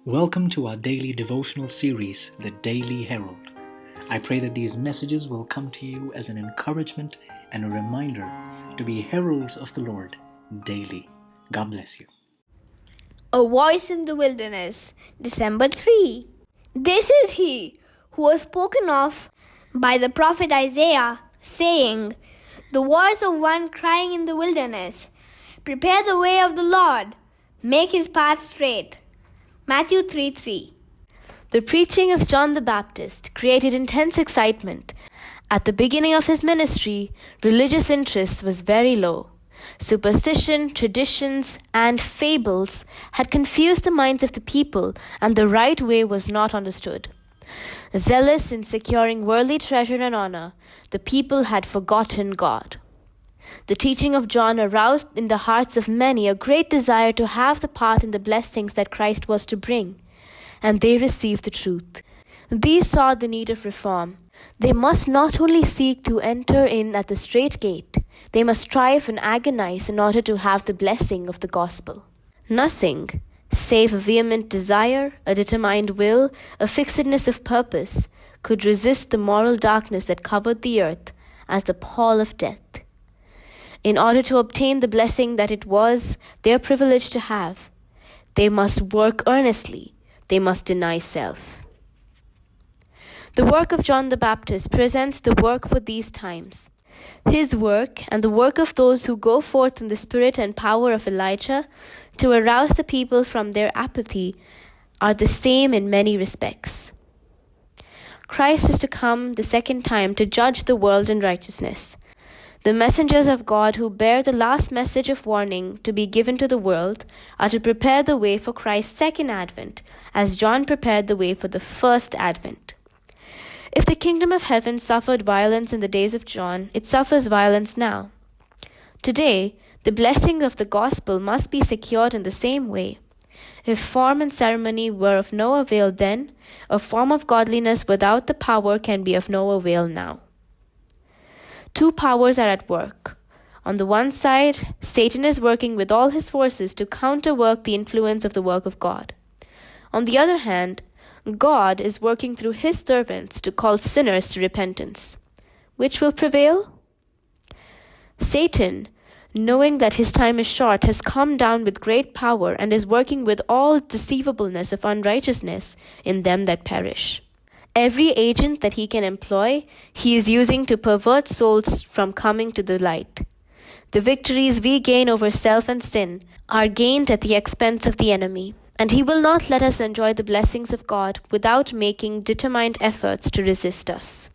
Welcome to our daily devotional series, The Daily Herald. I pray that these messages will come to you as an encouragement and a reminder to be heralds of the Lord daily. God bless you. A voice in the wilderness, December 3. This is he who was spoken of by the prophet Isaiah, saying, "The voice of one crying in the wilderness, prepare the way of the Lord, make his path straight." Matthew 3:3. The preaching of John the Baptist created intense excitement. At the beginning of his ministry, religious interest was very low. Superstition, traditions, and fables had confused the minds of the people, and the right way was not understood. Zealous in securing worldly treasure and honor, the people had forgotten God. The teaching of John aroused in the hearts of many a great desire to have the part in the blessings that Christ was to bring, and they received the truth. These saw the need of reform. They must not only seek to enter in at the straight gate, they must strive and agonize in order to have the blessing of the gospel. Nothing, save a vehement desire, a determined will, a fixedness of purpose, could resist the moral darkness that covered the earth as the pall of death. In order to obtain the blessing that it was their privilege to have, they must work earnestly. They must deny self. The work of John the Baptist presents the work for these times. His work and the work of those who go forth in the spirit and power of Elijah to arouse the people from their apathy are the same in many respects. Christ is to come the second time to judge the world in righteousness. The messengers of God who bear the last message of warning to be given to the world are to prepare the way for Christ's second advent, as John prepared the way for the first advent. If the kingdom of heaven suffered violence in the days of John, it suffers violence now. Today, the blessing of the gospel must be secured in the same way. If form and ceremony were of no avail then, a form of godliness without the power can be of no avail now. Two powers are at work. On the one side, Satan is working with all his forces to counterwork the influence of the work of God. On the other hand, God is working through his servants to call sinners to repentance. Which will prevail? Satan, knowing that his time is short, has come down with great power and is working with all deceivableness of unrighteousness in them that perish. Every agent that he can employ, he is using to pervert souls from coming to the light. The victories we gain over self and sin are gained at the expense of the enemy, and he will not let us enjoy the blessings of God without making determined efforts to resist us.